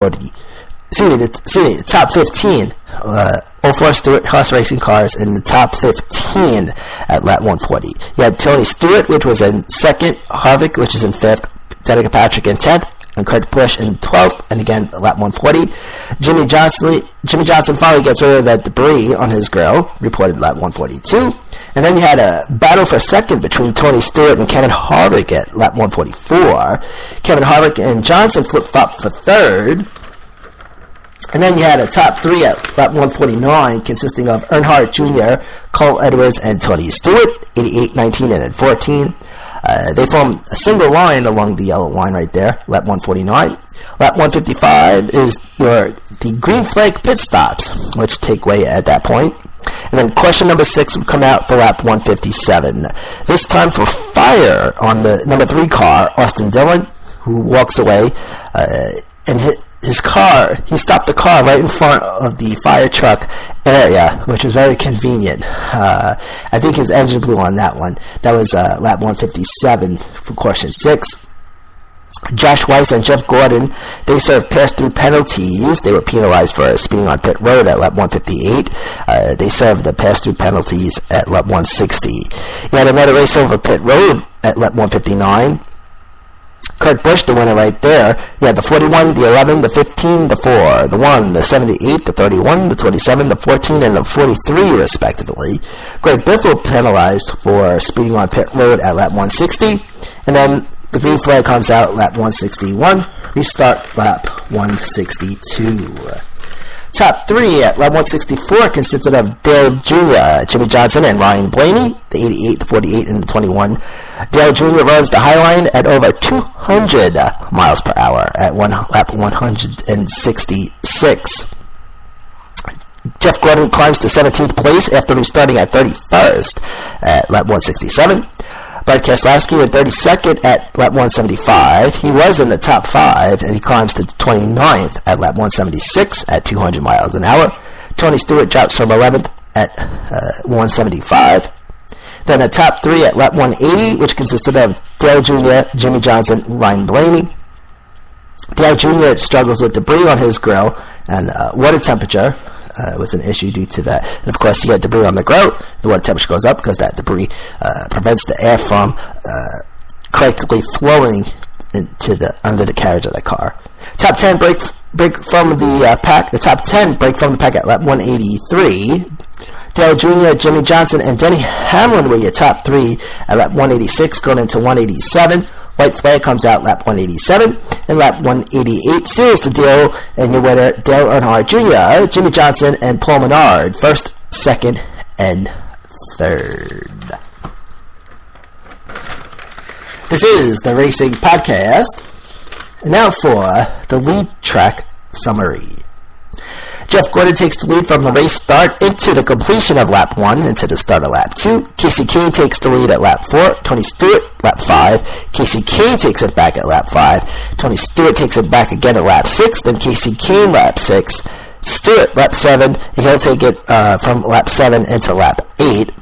the top 15. All 4 Stewart Haas racing cars in the top 15 at lap 140. You had Tony Stewart, which was in second, Harvick, which is in fifth, Danica Patrick in 10th, and Kurt Busch in 12th, and again, lap 140. Jimmy Johnson finally gets rid of that debris on his grill, reported lap 142. And then you had a battle for second between Tony Stewart and Kevin Harvick at lap 144. Kevin Harvick and Johnson flip-flopped for third. And then you had a top 3 at lap 149, consisting of Earnhardt Jr., Cole Edwards, and Tony Stewart, 88, 19, and 14. They formed a single line along the yellow line right there, lap 149. Lap 155 is the green flag pit stops, which take way at that point. And then question number 6 would come out for lap 157. This time for fire on the number 3 car, Austin Dillon, who walks away and his car, he stopped the car right in front of the fire truck area, which was very convenient. I think his engine blew on that one. That was lap 157 for question 6. Josh Weiss and Jeff Gordon, they served pass-through penalties. They were penalized for speeding on pit road at lap 158. They served the pass-through penalties at lap 160. You had another race over pit road at lap 159. Kurt Busch, the winner right there. You had the 41, the 11, the 15, the 4, the 1, the 7, the 8, the 31, the 27, the 14, and the 43, respectively. Greg Biffle penalized for speeding on pit road at lap 160. And then the green flag comes out lap 161. Restart lap 162. Top 3 at lap 164 consisted of Dale Jr., Jimmy Johnson, and Ryan Blaney, the 88, the 48, and the 21. Dale Jr. runs the high line at over 200 miles per hour at lap 166. Jeff Gordon climbs to 17th place after restarting at 31st at lap 167. Brad Keselowski in 32nd at lap 175. He was in the top 5, and he climbs to 29th at lap 176 at 200 miles an hour. Tony Stewart drops from 11th at 175. Then a top 3 at lap 180, which consisted of Dale Jr., Jimmy Johnson, Ryan Blaney. Dale Jr. struggles with debris on his grill, and water temperature was an issue due to that. And of course, he had debris on the grill. The water temperature goes up because that debris prevents the air from correctly flowing under the carriage of the car. Top 10 break from the pack. The top 10 break from the pack at lap 183. Dale Jr., Jimmy Johnson, and Denny Hamlin were your top 3 at lap 186 going into 187. White flag comes out lap 187, and lap 188 seals the deal, and your winner, Dale Earnhardt Jr., Jimmy Johnson, and Paul Menard, first, second, and third. This is the Racing Podcast, and now for the lead track summary. Jeff Gordon takes the lead from the race start into the completion of lap 1 into the start of lap 2. Casey Kane takes the lead at lap 4. Tony Stewart, lap 5. Casey Kane takes it back at lap 5. Tony Stewart takes it back again at lap 6. Then Casey Kane, lap 6. Stewart, lap 7. And he'll take it from lap 7 into lap 8.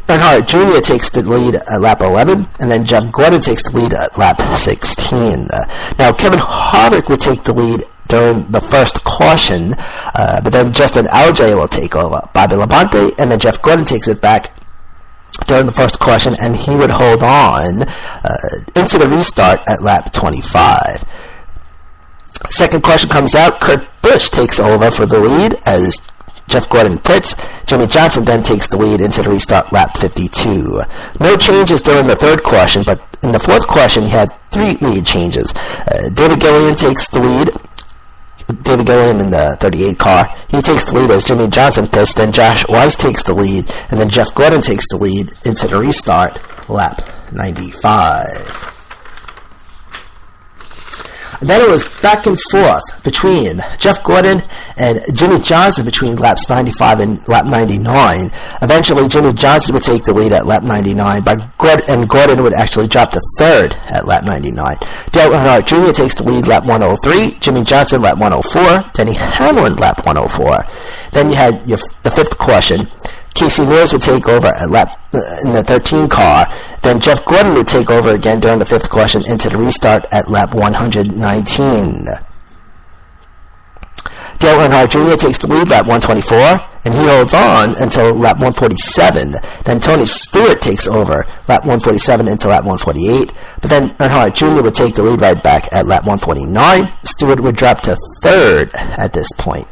Earnhardt Jr. takes the lead at lap 11. And then Jeff Gordon takes the lead at lap 16. Now, Kevin Harvick will take the lead during the first caution, but then Justin Alger will take over. Bobby Labonte, and then Jeff Gordon takes it back during the first caution, and he would hold on into the restart at lap 25. Second caution comes out. Kurt Busch takes over for the lead as Jeff Gordon pits. Jimmy Johnson then takes the lead into the restart lap 52. No changes during the third caution, but in the fourth caution, he had 3 lead changes. David Gilliland takes the lead. David Gilliland in the 38 car. He takes the lead as Jimmy Johnson pits. Then Josh Weiss takes the lead, and then Jeff Gordon takes the lead into the restart lap 95. And then it was back and forth between Jeff Gordon and Jimmy Johnson between laps 95 and lap 99. Eventually, Jimmy Johnson would take the lead at lap 99, and Gordon would actually drop to third at lap 99. Dale Earnhardt Jr. takes the lead lap 103, Jimmy Johnson lap 104, Denny Hamlin lap 104. Then you had the fifth caution. Casey Mears would take over at in the 13 car. Then Jeff Gordon would take over again during the fifth caution into the restart at lap 119. Dale Earnhardt Jr. takes the lead, lap 124, and he holds on until lap 147. Then Tony Stewart takes over, lap 147 until lap 148. But then Earnhardt Jr. would take the lead right back at lap 149. Stewart would drop to third at this point.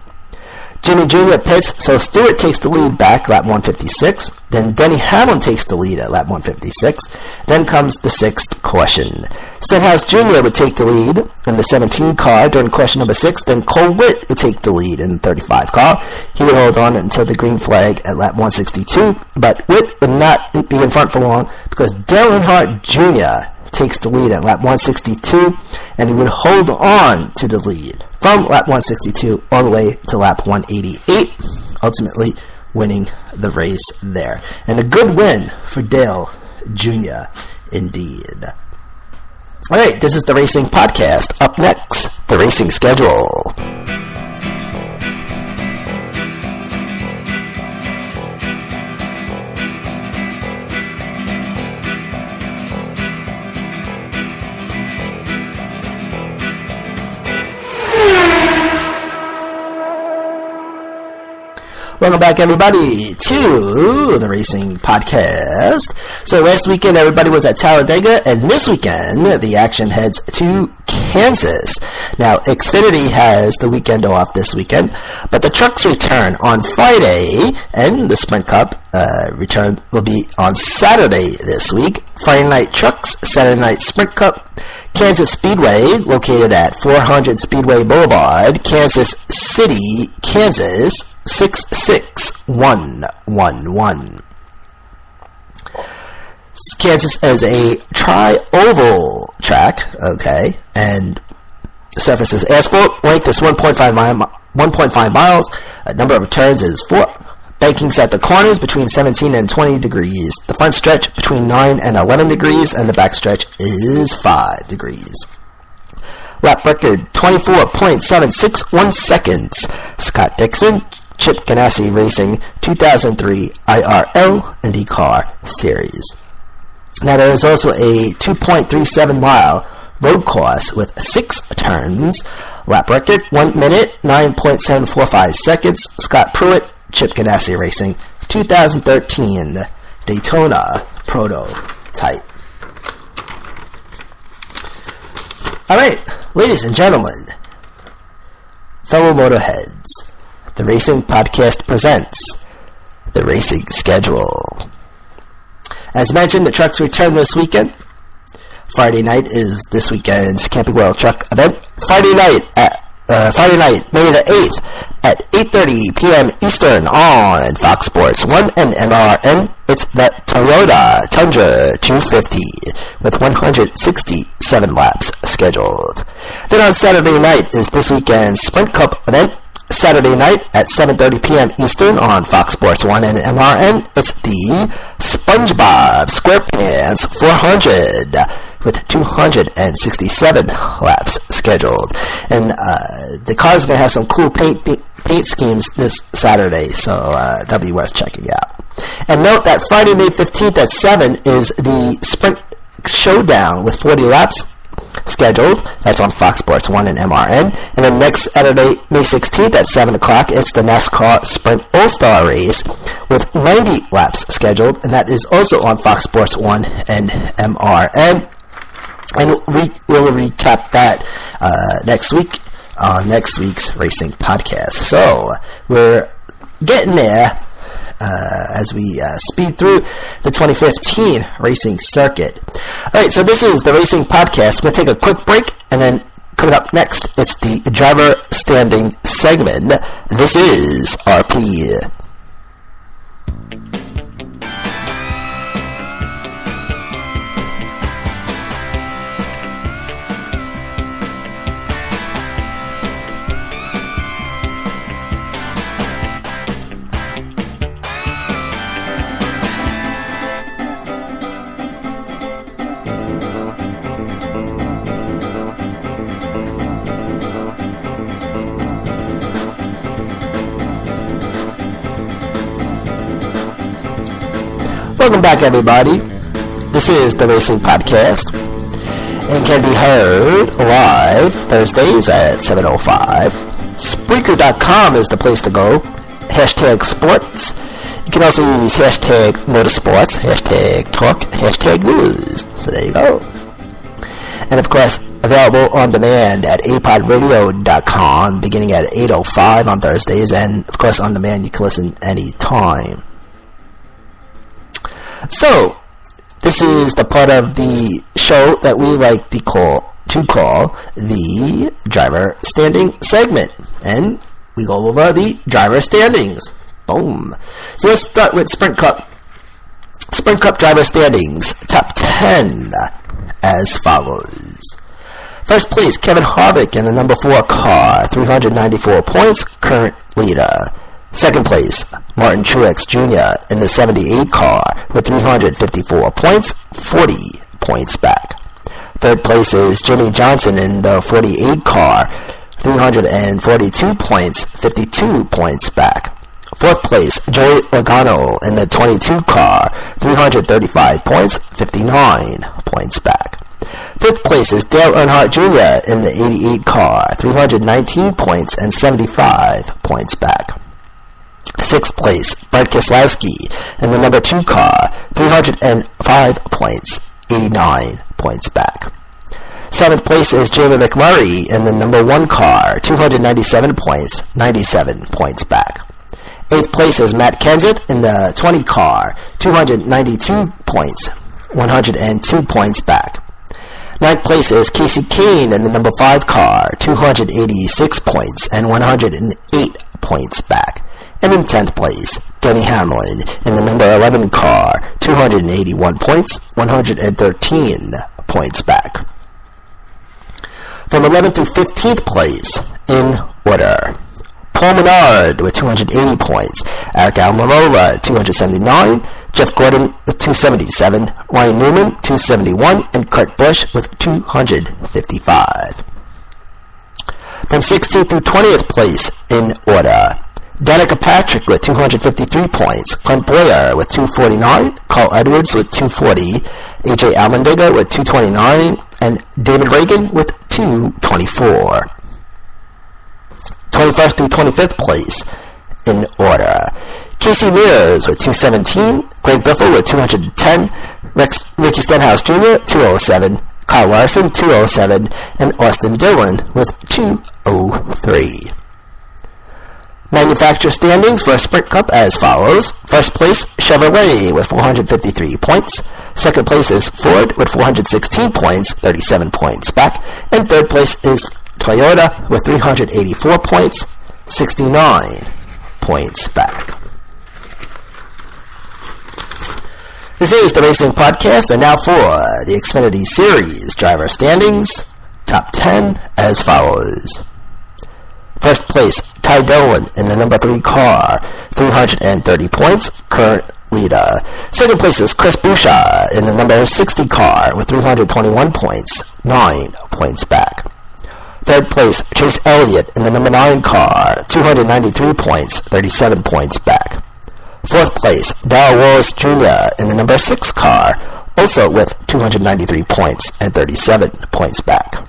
Jimmy Jr. pits, so Stewart takes the lead back, lap 156. Then Denny Hamlin takes the lead at lap 156. Then comes the sixth caution. Stenhouse Jr. would take the lead in the 17 car during caution number 6. Then Cole Witt would take the lead in the 35 car. He would hold on until the green flag at lap 162. But Witt would not be in front for long because Dale Earnhardt Jr. takes the lead at lap 162, and he would hold on to the lead from lap 162 all the way to lap 188, ultimately winning the race there. And a good win for Dale Jr. indeed. All right, this is the Racing Podcast. Up next, the racing schedule. Welcome back, everybody, to the Racing Podcast. So last weekend, everybody was at Talladega, and this weekend, the action heads to Kansas. Now, Xfinity has the weekend off this weekend, but the trucks return on Friday, and the Sprint Cup return will be on Saturday this week. Friday night trucks, Saturday night Sprint Cup. Kansas Speedway, located at 400 Speedway Boulevard, Kansas City, Kansas, 66111. Kansas is a tri-oval track, okay, and the surface is asphalt. Length is 1.5 miles. Number of turns is 4. Bankings at the corners between 17 and 20 degrees. The front stretch between 9 and 11 degrees, and the back stretch is 5 degrees. Lap record 24.761 seconds. Scott Dixon, Chip Ganassi Racing, 2003 IRL IndyCar Series. Now there is also a 2.37 mile road course with 6 turns. Lap record 1 minute 9.745 seconds. Scott Pruitt, Chip Ganassi Racing, 2013 Daytona prototype. All right, ladies and gentlemen, fellow motorheads, the Racing Podcast presents the racing schedule. As mentioned, the trucks return this weekend. Friday night is this weekend's Camping World Truck event. Friday night, May the 8th at 8:30 p.m. Eastern on Fox Sports 1 and MRN. It's the Toyota Tundra 250 with 167 laps scheduled. Then on Saturday night is this weekend's Sprint Cup event. Saturday night at 7:30 p.m. Eastern on Fox Sports 1 and MRN. It's the SpongeBob SquarePants 400 with 267 laps scheduled. And the car's going to have some cool paint schemes this Saturday, so that'll be worth checking out. And note that Friday, May 15th at 7 is the Sprint Showdown with 40 laps scheduled. That's on Fox Sports 1 and MRN. And then next Saturday, May 16th at 7 o'clock, it's the NASCAR Sprint All-Star Race with 90 laps scheduled, and that is also on Fox Sports 1 and MRN. And we'll recap that next week on next week's Racing Podcast. So we're getting there as we speed through the 2015 racing circuit. All right, so this is the Racing Podcast. We're going to take a quick break, and then coming up next, it's the driver standing segment. This is RP. Welcome back, everybody. This is the Racing Podcast and can be heard live Thursdays at 7:05, Spreaker.com is the place to go. Hashtag sports. You can also use hashtag motorsports, hashtag talk, hashtag news. So there you go. And of course, available on demand at apodradio.com beginning at 8:05 on Thursdays. And of course, on demand you can listen anytime. So, this is the part of the show that we like to call the driver standing segment. And we go over the driver standings. Boom. So let's start with Sprint Cup. Sprint Cup driver standings, top 10 as follows. First place, Kevin Harvick in the number 4 car, 394 points, current leader. Second place, Martin Truex Jr. in the 78 car with 354 points, 40 points back. Third place is Jimmy Johnson in the 48 car, 342 points, 52 points back. Fourth place, Joey Logano in the 22 car, 335 points, 59 points back. Fifth place is Dale Earnhardt Jr. in the 88 car, 319 points and 75 points back. Sixth place, Brad Keselowski in the number 2 car, 305 points, 89 points back. Seventh place is Jamie McMurray in the number 1 car, 297 points, 97 points back. Eighth place is Matt Kenseth in the 20 car, 292 points, 102 points back. Ninth place is Casey Kane in the number 5 car, 286 points and 108 points back. And in 10th place, Denny Hamlin in the number 11 car, 281 points, 113 points back. From 11th through 15th place, in order. Paul Menard with 280 points, Aric Almirola 279, Jeff Gordon with 277, Ryan Newman 271, and Kurt Busch with 255. From 16th through 20th place, in order. Danica Patrick with 253 points, Clint Bowyer with 249, Carl Edwards with 240, AJ Allmendinger with 229, and David Ragan with 224. 21st through 25th place, in order. Casey Mears with 217, Greg Biffle with 210, Ricky Stenhouse Jr. 207, Kyle Larson 207, and Austin Dillon with 203. Manufacturer standings for Sprint Cup as follows. First place, Chevrolet with 453 points. Second place is Ford with 416 points, 37 points back. And third place is Toyota with 384 points, 69 points back. This is the Racing Podcast, and now for the Xfinity Series driver standings, top 10 as follows. First place, Ty Dillon in the number 3 car, 330 points, current leader. Second place is Chris Buescher in the number 60 car with 321 points, 9 points back. Third place, Chase Elliott in the number 9 car, 293 points, 37 points back. Fourth place, Darrell Wallace Jr. in the number 6 car, also with 293 points and 37 points back.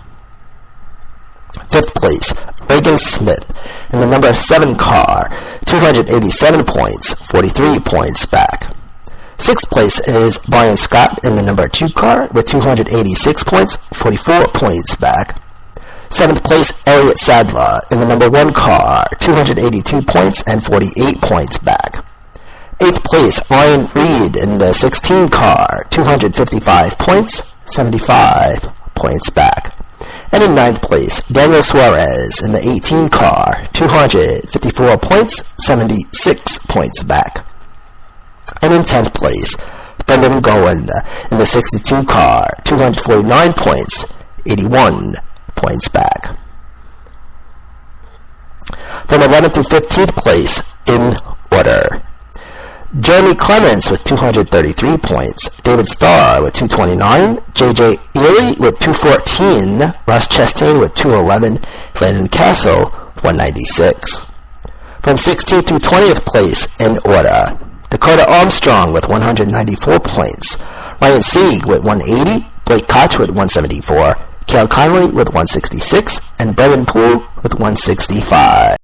Fifth place, Regan Smith in the number 7 car, 287 points, 43 points back. Sixth place is Brian Scott in the number 2 car with 286 points, 44 points back. Seventh place, Elliott Sadler in the number 1 car, 282 points and 48 points back. Eighth place, Ryan Reed in the 16 car, 255 points, 75 points back. And in ninth place, Daniel Suarez in the 18 car, 254 points, 76 points back. And in 10th place, Brendan Gowen in the 62 car, 249 points, 81 points back. From 11th through 15th place, in order. Jeremy Clements with 233 points, David Starr with 229, J.J. Ely with 214, Ross Chastain with 211, Landon Castle 196. From 16th through 20th place in order, Dakota Armstrong with 194 points, Ryan Sieg with 180, Blake Koch with 174, Cale Conley with 166, and Brendan Poole with 165.